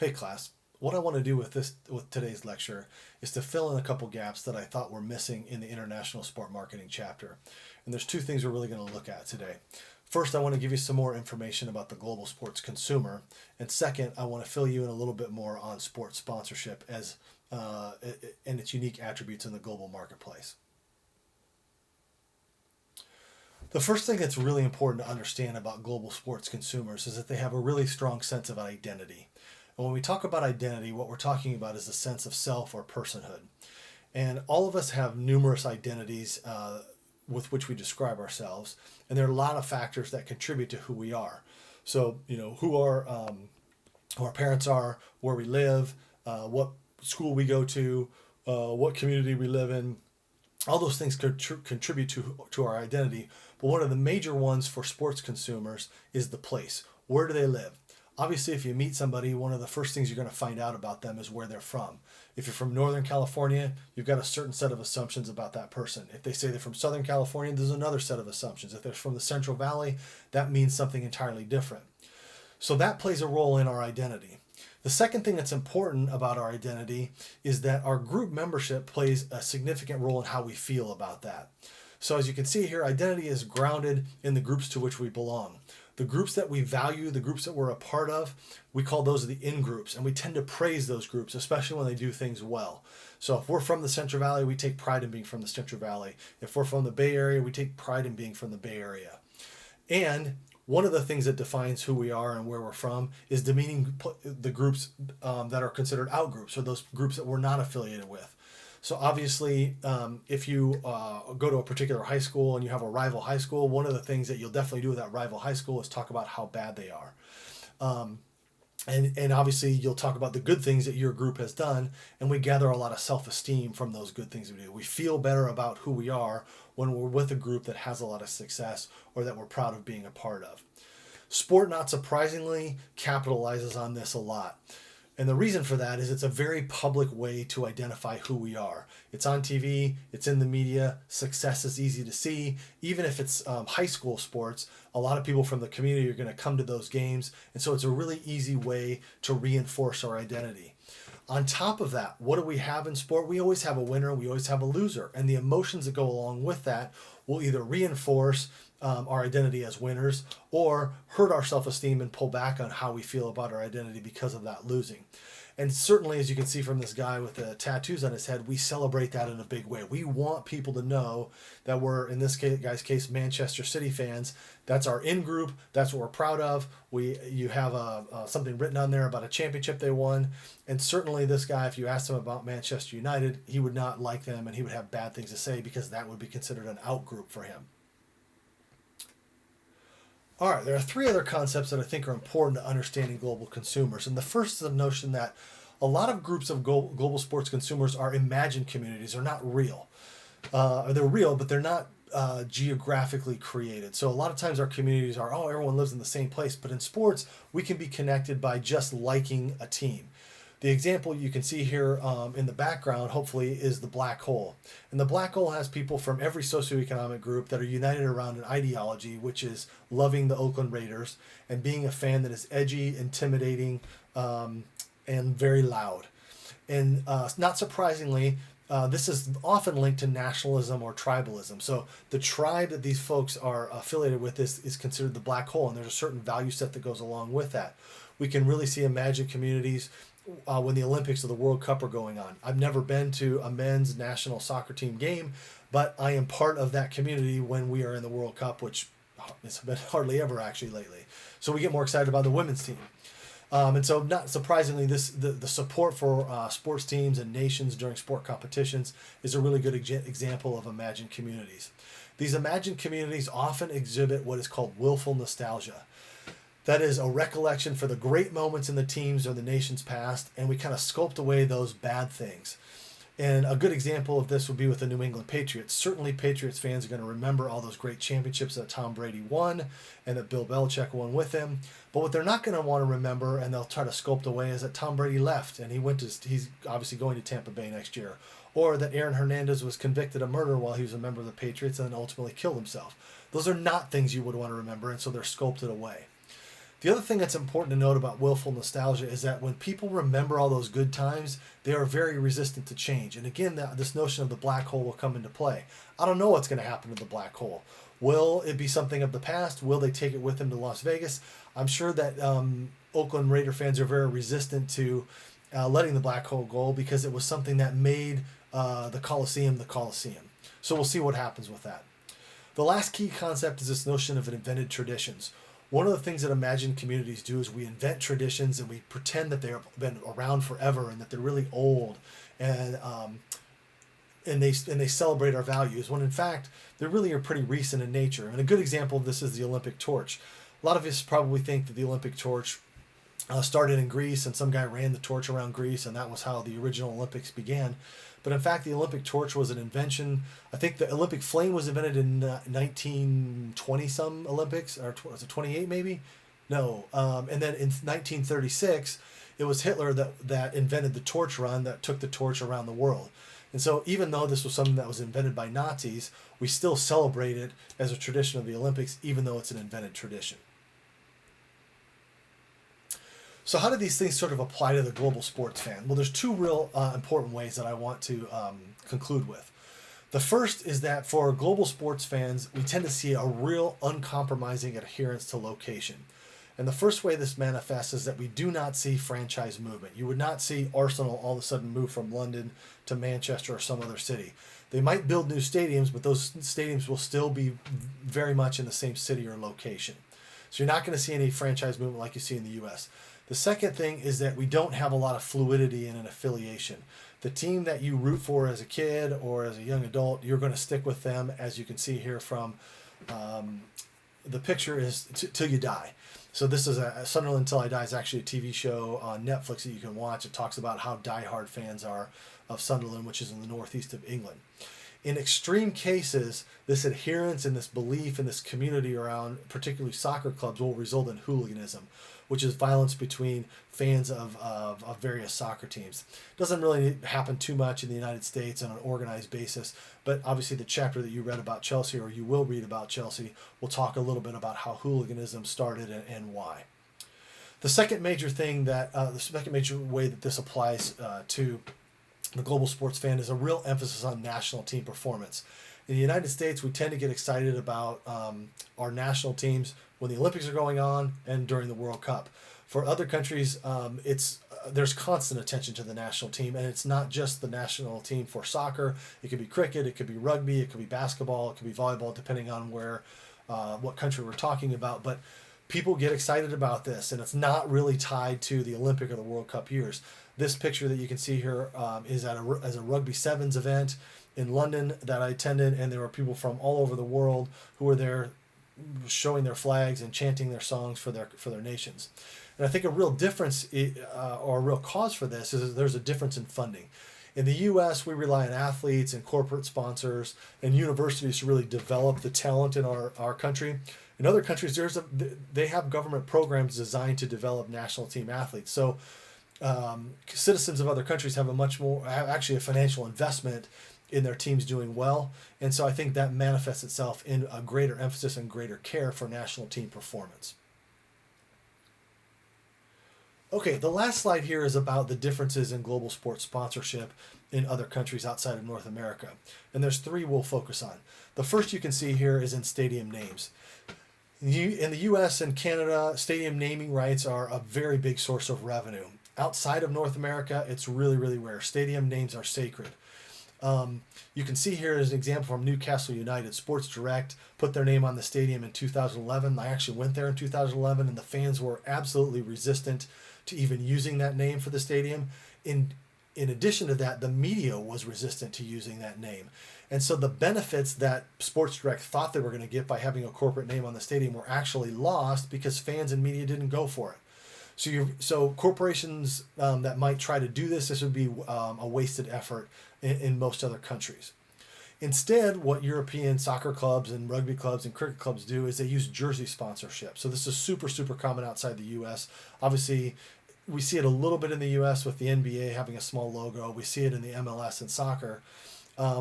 Hey class, what I want to do with today's lecture is to fill in a couple gaps that I thought were missing in the International Sport Marketing chapter. And there's two things we're really going to look at today. First, I want to give you some more information about the global sports consumer. And second, I want to fill you in a little bit more on sports sponsorship and its unique attributes in the global marketplace. The first thing that's really important to understand about global sports consumers is that they have a really strong sense of identity. And when we talk about identity, what we're talking about is a sense of self or personhood. And all of us have numerous identities with which we describe ourselves. And there are a lot of factors that contribute to who we are. So, who our parents are, where we live, what school we go to, what community we live in. All those things contribute to our identity. But one of the major ones for sports consumers is the place. Where do they live? Obviously, if you meet somebody, one of the first things you're going to find out about them is where they're from. If you're from Northern California, you've got a certain set of assumptions about that person. If they say they're from Southern California, there's another set of assumptions. If they're from the Central Valley, that means something entirely different. So that plays a role in our identity. The second thing that's important about our identity is that our group membership plays a significant role in how we feel about that. So as you can see here, identity is grounded in the groups to which we belong. The groups that we value, the groups that we're a part of, we call those the in-groups, and we tend to praise those groups, especially when they do things well. So if we're from the Central Valley, we take pride in being from the Central Valley. If we're from the Bay Area, we take pride in being from the Bay Area. And one of the things that defines who we are and where we're from is demeaning the groups that are considered out-groups, or those groups that we're not affiliated with. So obviously, if you go to a particular high school and you have a rival high school, one of the things that you'll definitely do with that rival high school is talk about how bad they are. And obviously, you'll talk about the good things that your group has done, and we gather a lot of self-esteem from those good things we do. We feel better about who we are when we're with a group that has a lot of success or that we're proud of being a part of. Sport, not surprisingly, capitalizes on this a lot. And the reason for that is it's a very public way to identify who we are. It's on TV, it's in the media, success is easy to see. Even if it's high school sports, a lot of people from the community are going to come to those games. And so it's a really easy way to reinforce our identity. On top of that, what do we have in sport? We always have a winner, we always have a loser. And the emotions that go along with that will either reinforce our identity as winners or hurt our self-esteem and pull back on how we feel about our identity because of that losing. And certainly, as you can see from this guy with the tattoos on his head, we celebrate that in a big way. We want people to know that we're, in this guy's case, Manchester City fans. That's our in-group. That's what we're proud of. You have something written on there about a championship they won. And certainly this guy, if you asked him about Manchester United, he would not like them and he would have bad things to say because that would be considered an out-group for him. All right, there are three other concepts that I think are important to understanding global consumers. And the first is the notion that a lot of groups of global sports consumers are imagined communities. They're not real. They're real, but they're not geographically created. So a lot of times our communities are, everyone lives in the same place. But in sports, we can be connected by just liking a team. The example you can see here in the background, hopefully, is the black hole. And the black hole has people from every socioeconomic group that are united around an ideology, which is loving the Oakland Raiders and being a fan that is edgy, intimidating, and very loud. And not surprisingly, this is often linked to nationalism or tribalism. So the tribe that these folks are affiliated with is considered the black hole, and there's a certain value set that goes along with that. We can really see imagined communities when the Olympics or the World Cup are going on. I've never been to a men's national soccer team game, but I am part of that community when we are in the World Cup, which has been hardly ever actually lately. So we get more excited about the women's team. And so not surprisingly, the support for sports teams and nations during sport competitions is a really good example of imagined communities. These imagined communities often exhibit what is called willful nostalgia. That is a recollection for the great moments in the teams or the nation's past, and we kind of sculpt away those bad things. And a good example of this would be with the New England Patriots. Certainly Patriots fans are going to remember all those great championships that Tom Brady won and that Bill Belichick won with him. But what they're not going to want to remember, and they'll try to sculpt away, is that Tom Brady left and he's obviously going to Tampa Bay next year. Or that Aaron Hernandez was convicted of murder while he was a member of the Patriots and then ultimately killed himself. Those are not things you would want to remember, and so they're sculpted away. The other thing that's important to note about willful nostalgia is that when people remember all those good times, they are very resistant to change. And again, this notion of the black hole will come into play. I don't know what's going to happen to the black hole. Will it be something of the past? Will they take it with them to Las Vegas? I'm sure that Oakland Raider fans are very resistant to letting the black hole go because it was something that made the Coliseum the Coliseum. So we'll see what happens with that. The last key concept is this notion of invented traditions. One of the things that imagined communities do is we invent traditions and we pretend that they've been around forever and that they're really old, and they celebrate our values when in fact they really are pretty recent in nature. And a good example of this is the Olympic torch. A lot of us probably think that the Olympic torch started in Greece and some guy ran the torch around Greece and that was how the original Olympics began. But in fact, the Olympic torch was an invention. I think the Olympic flame was invented in 1920-some Olympics, or was it 28 maybe? No. And then in 1936, it was Hitler that invented the torch run that took the torch around the world. And so even though this was something that was invented by Nazis, we still celebrate it as a tradition of the Olympics, even though it's an invented tradition. So how do these things sort of apply to the global sports fan? Well, there's two real important ways that I want to conclude with. The first is that for global sports fans, we tend to see a real uncompromising adherence to location. And the first way this manifests is that we do not see franchise movement. You would not see Arsenal all of a sudden move from London to Manchester or some other city. They might build new stadiums, but those stadiums will still be very much in the same city or location. So you're not going to see any franchise movement like you see in the U.S. The second thing is that we don't have a lot of fluidity in an affiliation. The team that you root for as a kid or as a young adult, you're going to stick with them, as you can see here from the picture, is till you die. So this is Sunderland Till I Die is actually a TV show on Netflix that you can watch. It talks about how diehard fans are of Sunderland, which is in the northeast of England. In extreme cases, this adherence and this belief in this community around particularly soccer clubs will result in hooliganism, which is violence between fans of various soccer teams. It doesn't really happen too much in the United States on an organized basis, but obviously the chapter that you read about Chelsea, or you will read about Chelsea, will talk a little bit about how hooliganism started and why. The second major thing the second major way that this applies to the global sports fan is a real emphasis on national team performance. In the United States, we tend to get excited about our national teams when the Olympics are going on and during the World Cup. For other countries, there's constant attention to the national team, and it's not just the national team for soccer. It could be cricket, it could be rugby, it could be basketball, it could be volleyball, depending on what country we're talking about. But people get excited about this, and it's not really tied to the Olympic or the World Cup years. This picture that you can see here is as a rugby sevens event in London that I attended, and there were people from all over the world who were there showing their flags and chanting their songs for their nations. And I think a real difference or a real cause for this is that there's a difference in funding. In the U.S., we rely on athletes and corporate sponsors and universities to really develop the talent in our country. In other countries, they have government programs designed to develop national team athletes. So citizens of other countries have actually a financial investment in their teams doing well. And so I think that manifests itself in a greater emphasis and greater care for national team performance. Okay, the last slide here is about the differences in global sports sponsorship in other countries outside of North America. And there's three we'll focus on. The first you can see here is in stadium names. In the US and Canada, stadium naming rights are a very big source of revenue. Outside of North America, it's really, really rare. Stadium names are sacred. You can see here as an example from Newcastle United. Sports Direct put their name on the stadium in 2011. I actually went there in 2011, and the fans were absolutely resistant to even using that name for the stadium. In addition to that, the media was resistant to using that name. And so the benefits that Sports Direct thought they were going to get by having a corporate name on the stadium were actually lost because fans and media didn't go for it. So corporations that might try to do this would be a wasted effort in most other countries. Instead, what European soccer clubs and rugby clubs and cricket clubs do is they use jersey sponsorship. So this is super, super common outside the U.S. Obviously, we see it a little bit in the U.S. with the NBA having a small logo. We see it in the MLS and soccer.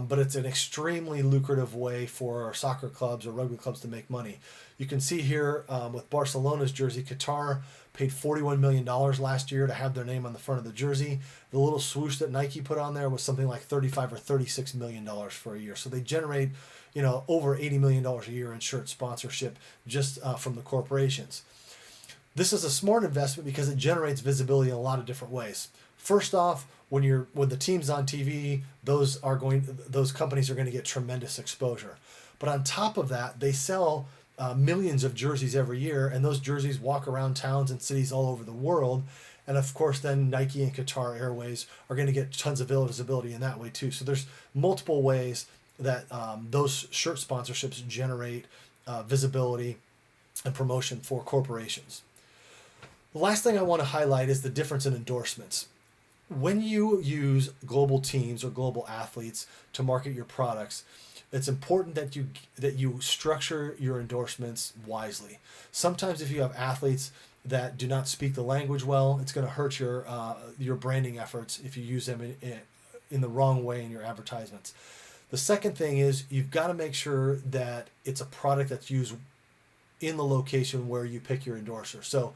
but it's an extremely lucrative way for soccer clubs or rugby clubs to make money. You can see here with Barcelona's jersey, Qatar paid $41 million last year to have their name on the front of the jersey. The little swoosh that Nike put on there was something like $35 or $36 million for a year. So they generate, over $80 million a year in shirt sponsorship just from the corporations. This is a smart investment because it generates visibility in a lot of different ways. First off, when the team's on TV, those companies are going to get tremendous exposure. But on top of that, they sell millions of jerseys every year, and those jerseys walk around towns and cities all over the world. And of course, then Nike and Qatar Airways are going to get tons of visibility in that way too. So there's multiple ways that those shirt sponsorships generate visibility and promotion for corporations. The last thing I want to highlight is the difference in endorsements. When you use global teams or global athletes to market your products, it's important that you structure your endorsements wisely. Sometimes if you have athletes that do not speak the language well, it's going to hurt your branding efforts if you use them in the wrong way in your advertisements. The second thing is you've got to make sure that it's a product that's used in the location where you pick your endorser. So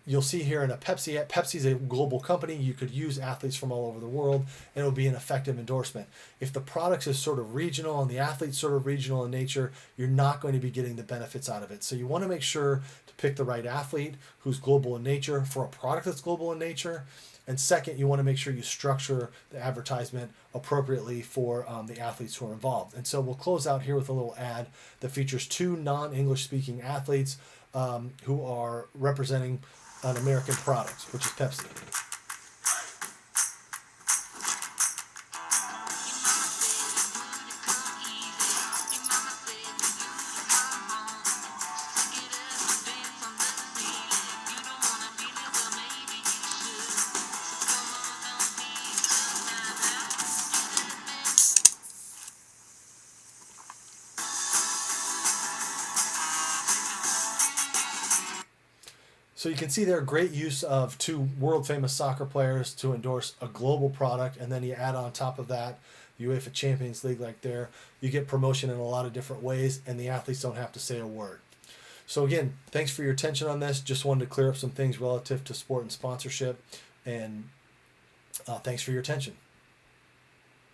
you'll see here in a Pepsi. Pepsi's a global company. You could use athletes from all over the world, and it will be an effective endorsement. If the product is sort of regional and the athlete's sort of regional in nature, you're not going to be getting the benefits out of it. So you want to make sure to pick the right athlete who's global in nature for a product that's global in nature. And second, you want to make sure you structure the advertisement appropriately for the athletes who are involved. And so we'll close out here with a little ad that features two non-English speaking athletes who are representing an American product, which is Pepsi. So you can see there great use of two world famous soccer players to endorse a global product, and then you add on top of that the UEFA Champions League like there. You get promotion in a lot of different ways, and the athletes don't have to say a word. So again, thanks for your attention on this. Just wanted to clear up some things relative to sport and sponsorship, and thanks for your attention.